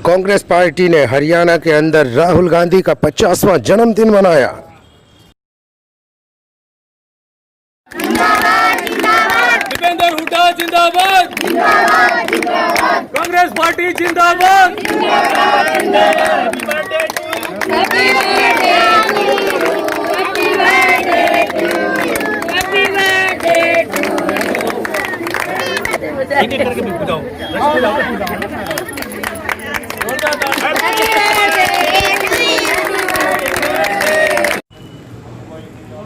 Congress party ने हरियाणा के अंदर राहुल गांधी का 50वां जन्मदिन मनाया। दीपेंद्र हुड्डा जिंदाबाद, कांग्रेस पार्टी जिंदाबाद। एक-एक करके बताओ।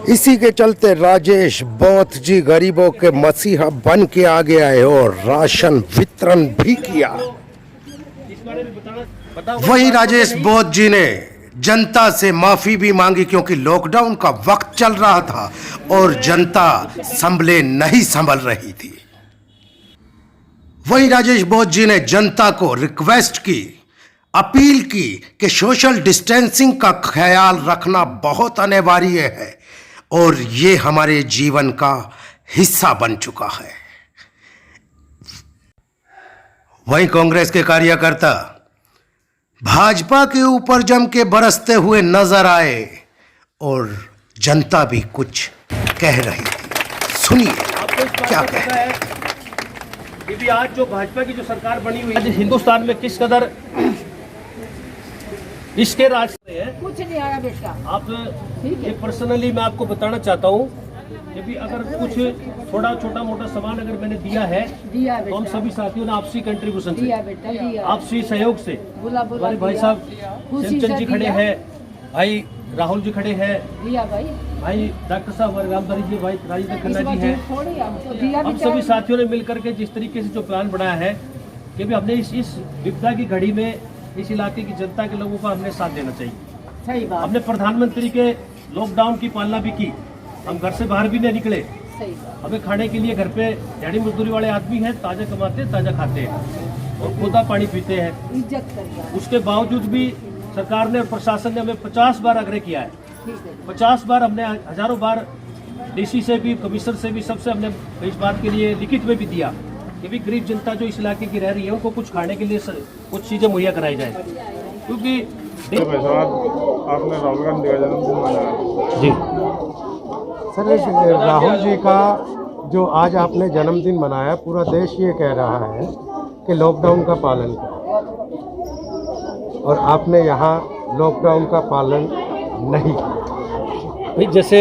इसी के चलते राजेश बोथ जी गरीबों के मसीहा बन के आगे आए और राशन वितरण भी किया। वहीं राजेश बोथ जी ने जनता से माफी भी मांगी क्योंकि लॉकडाउन का वक्त चल रहा था और जनता संभले नहीं संभल रही थी। वहीं राजेश बोथ जी ने जनता को रिक्वेस्ट की, अपील की कि सोशल डिस्टेंसिंग का ख्याल रखना बहुत अनिवार्य है और ये हमारे जीवन का हिस्सा बन चुका है। वहीं कांग्रेस के कार्यकर्ता भाजपा के ऊपर जम के बरसते हुए नजर आए और जनता भी कुछ कह रही थी। सुनिए क्या कह रहे हैं। ये भी आज जो भाजपा की जो सरकार बनी हुई है हिंदुस्तान में किस कदर इसके राज है, कुछ नहीं आया बेटा। आप ये पर्सनली मैं आपको बताना चाहता हूँ कि भी अगर कुछ थोड़ा छोटा मोटा सामान अगर मैंने दिया है तो हम सभी साथियों ने आपसी कंट्रीब्यूशन से, आपसी सहयोग से, हमारे भाई साहब सिमचंद जी खड़े हैं, भाई राहुल जी खड़े हैं, भाई डॉक्टर साहब हमारे रामधारी जी, भाई राजेंद्र खन्ना जी हैं, हम सभी साथियों ने मिलकर के जिस तरीके से जो प्लान बनाया है कि भी हमने इस विपदा की घड़ी में इस इलाके की जनता के लोगों का हमने साथ देना चाहिए। सही बात। हमने प्रधानमंत्री के लॉकडाउन की पालना भी की, हम घर से बाहर भी नहीं निकले। सही बात। हमें खाने के लिए घर पे दिहाड़ी मजदूरी वाले आदमी हैं, ताजा कमाते हैं, ताजा खाते हैं और खुदा पानी पीते हैं। इज्जत करिए। उसके बावजूद भी सरकार ने और प्रशासन ने हमें 50 बार आग्रह किया है, 50 बार हमने, हजारों बार डीसी से भी, कमिश्नर से भी, सबसे हमने इस बात के लिए लिखित में भी दिया कि भी गरीब जनता जो इस इलाके की रह रही है उनको कुछ खाने के लिए कुछ चीजें मुहैया कराई जाए, क्योंकि आपने राहुल गांधी का जन्मदिन मनाया जी सर, राहुल जी का जो आज आपने जन्मदिन मनाया, पूरा देश ये कह रहा है कि लॉकडाउन का पालन करें और आपने यहाँ लॉकडाउन का पालन नहीं किया। भाई जैसे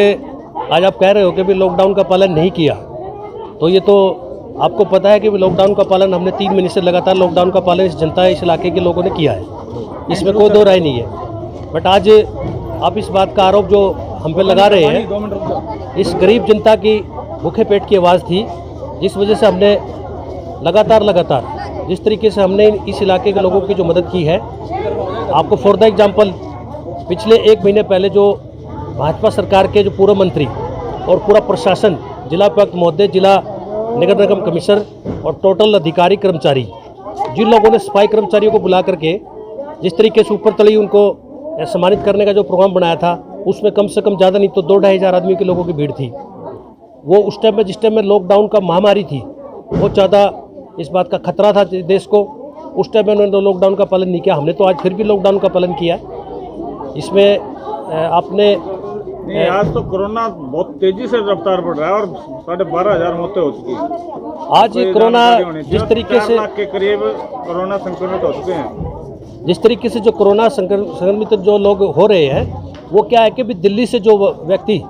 आज आप कह रहे हो कि भी लॉकडाउन का पालन नहीं किया, तो ये तो आपको पता है कि लॉकडाउन का पालन हमने 3 महीने से लगातार लॉकडाउन का पालन इस जनता, इस इलाके के लोगों ने किया है, इसमें कोई दो राय नहीं है। बट आज आप इस बात का आरोप जो हम पे लगा रहे हैं, इस गरीब जनता की भूखे पेट की आवाज़ थी, जिस वजह से हमने लगातार जिस तरीके से हमने इस इलाके के लोगों की जो मदद की है, आपको फॉर द एग्जाम्पल पिछले 1 महीने पहले जो भाजपा सरकार के जो पूर्व मंत्री और पूरा प्रशासन, जिला उपायुक्त महोदय, जिला नगर निगम कमिश्नर और टोटल अधिकारी कर्मचारी, जिन लोगों ने सफाई कर्मचारियों को बुला करके जिस तरीके से ऊपर तली उनको सम्मानित करने का जो प्रोग्राम बनाया था, उसमें कम से कम ज़्यादा नहीं तो 2-2.5 हज़ार आदमी के लोगों की भीड़ थी। वो उस टाइम में, जिस टाइम में लॉकडाउन का महामारी थी, बहुत ज़्यादा इस बात का खतरा था देश को, उस टाइम में उन्होंने लॉकडाउन का पालन नहीं किया। हमने तो आज फिर भी लॉकडाउन का पालन किया। इसमें आपने आज तो कोरोना बहुत तेजी से रफ्तार बढ़ रहा है और 12,500 मौतें हो चुकी हैं। आज कोरोना जिस तरीके से 4 लाख के करीब कोरोना संक्रमित हो चुके हैं, जिस तरीके से जो कोरोना संक्रमित जो लोग हो रहे हैं, वो क्या है कि भी दिल्ली से जो व्यक्ति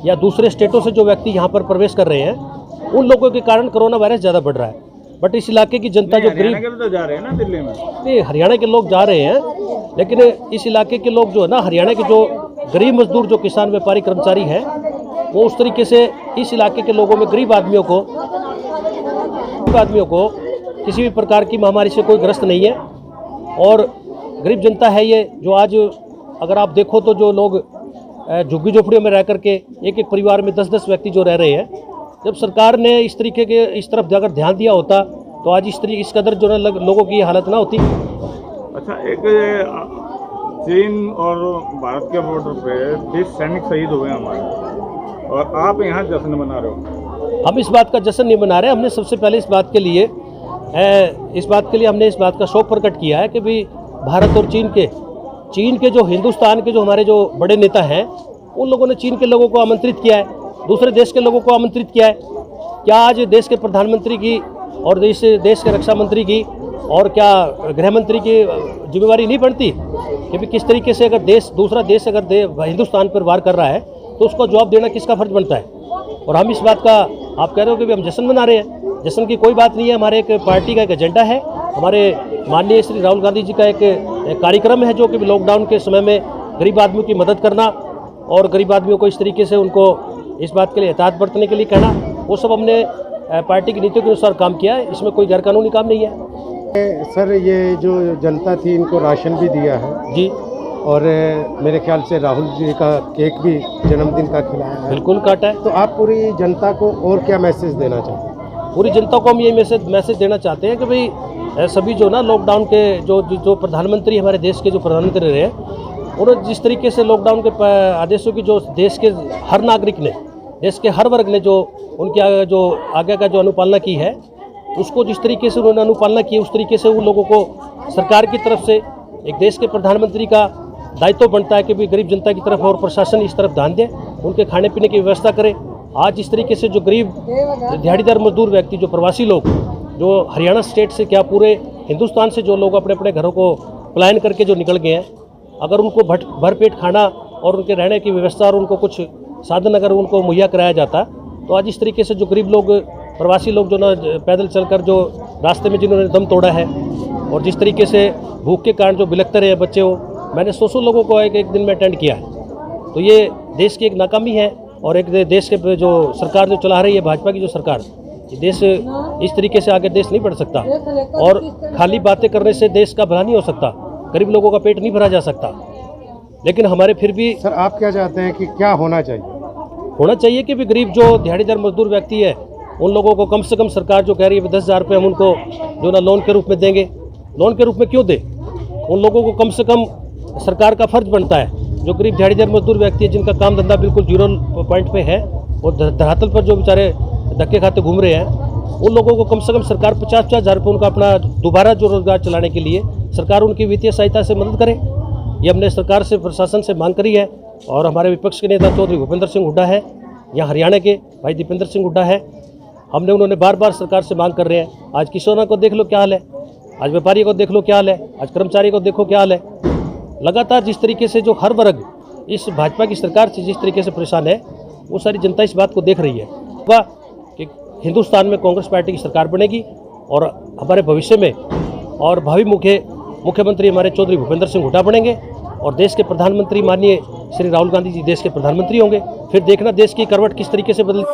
या दूसरे स्टेटों से जो व्यक्ति यहाँ पर प्रवेश कर रहे हैं, उन लोगों के कारण कोरोना वायरस ज़्यादा बढ़ रहा है। बट इस इलाके की जनता जो गरीब, के भी तो जा रहे हैं ना दिल्ली में, नहीं हरियाणा के लोग जा रहे हैं, लेकिन इस इलाके के लोग जो है ना, हरियाणा के जो गरीब मजदूर, जो किसान, व्यापारी, कर्मचारी हैं, वो उस तरीके से इस इलाके के लोगों में गरीब आदमियों को किसी भी प्रकार की महामारी से कोई ग्रस्त नहीं है और गरीब जनता है ये, जो आज अगर आप देखो तो जो लोग झुग्गी झोपड़ियों में रह करके एक परिवार में 10-10 व्यक्ति जो रह रहे हैं, जब सरकार ने इस तरीके के इस तरफ अगर ध्यान दिया होता तो आज इस कदर जो है लोगों की हालत ना होती। अच्छा, एक ये चीन और भारत के बॉर्डर पे 20 सैनिक शहीद हुए हमारे, और आप यहाँ जश्न मना रहे हो। हम इस बात का जश्न नहीं मना रहे। हमने सबसे पहले इस बात के लिए हमने इस बात का शोक प्रकट किया है कि भाई भारत और चीन के जो हिंदुस्तान के जो हमारे जो बड़े नेता हैं, उन लोगों ने चीन के लोगों को आमंत्रित किया है, दूसरे देश के लोगों को आमंत्रित किया है। क्या आज देश के प्रधानमंत्री की और इस देश के रक्षा मंत्री की और क्या गृह मंत्री की जिम्मेवारी नहीं बनती कि भी किस तरीके से अगर दूसरा देश अगर हिंदुस्तान पर वार कर रहा है तो उसको जवाब देना किसका फर्ज बनता है। और हम इस बात का, आप कह रहे हो कि हम जश्न मना रहे हैं, जश्न की कोई बात नहीं है। हमारे एक पार्टी का एक एजेंडा है, हमारे माननीय श्री राहुल गांधी जी का एक कार्यक्रम है जो कि लॉकडाउन के समय में गरीब आदमियों की मदद करना और गरीब आदमियों को इस तरीके से उनको इस बात के लिए एहतियात बरतने के लिए कहना, वो सब हमने पार्टी की नीतियों के अनुसार काम किया है। इसमें कोई गैरकानूनी काम नहीं है। सर, ये जो जनता थी इनको राशन भी दिया है जी, और मेरे ख्याल से राहुल जी का केक भी जन्मदिन का खिलाया है। बिल्कुल काटा है। तो आप पूरी जनता को और क्या मैसेज देना चाहते हैं? पूरी जनता को हम ये मैसेज देना चाहते हैं कि भाई सभी जो ना लॉकडाउन के जो प्रधानमंत्री हमारे देश के जो प्रधानमंत्री रहे, उन्होंने जिस तरीके से लॉकडाउन के आदेशों की जो देश के हर नागरिक ने, देश के हर वर्ग ने जो उनकी जो आज्ञा का जो अनुपालना की है, उसको जिस तरीके से उन्होंने अनुपालना की, उस तरीके से उन लोगों को सरकार की तरफ से एक देश के प्रधानमंत्री का दायित्व बनता है कि भी गरीब जनता की तरफ और प्रशासन इस तरफ ध्यान दे, उनके खाने पीने की व्यवस्था करे। आज इस तरीके से जो गरीब दिहाड़ीदार मजदूर व्यक्ति, जो प्रवासी लोग, जो हरियाणा स्टेट से क्या पूरे हिंदुस्तान से जो लोग अपने अपने घरों को पलायन करके जो निकल गए हैं, अगर उनको भरपेट खाना और उनके रहने की व्यवस्था और उनको कुछ साधन अगर उनको मुहैया कराया जाता, तो आज इस तरीके से जो गरीब लोग, प्रवासी लोग जो ना पैदल चलकर जो रास्ते में जिन्होंने दम तोड़ा है और जिस तरीके से भूख के कारण जो बिलखते रहे बच्चे हो, मैंने 100 लोगों को एक दिन में अटेंड किया है। तो ये देश की एक नाकामी है और एक देश के जो सरकार जो चला रही है, भाजपा की जो सरकार, ये देश इस तरीके से आगे देश नहीं बढ़ सकता और खाली बातें करने से देश का भला नहीं हो सकता, गरीब लोगों का पेट नहीं भरा जा सकता। लेकिन हमारे फिर भी सर, आप क्या चाहते हैं कि क्या होना चाहिए? होना चाहिए कि भी गरीब जो दिहाड़ीदार मजदूर व्यक्ति है, उन लोगों को कम से कम सरकार जो कह रही है 10,000 रुपये हम उनको जो ना लोन के रूप में देंगे, लोन के रूप में क्यों दे, उन लोगों को कम से कम सरकार का फर्ज बनता है। जो गरीब दिहाड़ीदार मजदूर व्यक्ति है, जिनका काम धंधा बिल्कुल 0 पॉइंट पे है और धरातल पर जो बेचारे धक्के खाते घूम रहे हैं, उन लोगों को कम से कम सरकार 50,000 रुपये उनका अपना दोबारा जो रोजगार चलाने के लिए सरकार उनकी वित्तीय सहायता से मदद करे। ये हमने सरकार से, प्रशासन से मांग करी है। और हमारे विपक्ष के नेता चौधरी भूपेंद्र सिंह हुड्डा है, यहाँ हरियाणा के भाई दीपेंद्र सिंह हुड्डा है, उन्होंने बार बार सरकार से मांग कर रहे हैं। आज किसानों को देख लो क्या हाल है, आज व्यापारी को देख लो क्या हाल है, आज कर्मचारी को देखो क्या हाल है। लगातार जिस तरीके से जो हर वर्ग इस भाजपा की सरकार से जिस तरीके से परेशान है, वो सारी जनता इस बात को देख रही है कि हिंदुस्तान में कांग्रेस पार्टी की सरकार बनेगी और हमारे भविष्य में और भावी मुख्यमंत्री हमारे चौधरी भूपेंद्र सिंह हुड्डा बनेंगे और देश के प्रधानमंत्री माननीय श्री राहुल गांधी जी देश के प्रधानमंत्री होंगे। फिर देखना देश की करवट किस तरीके से बदल।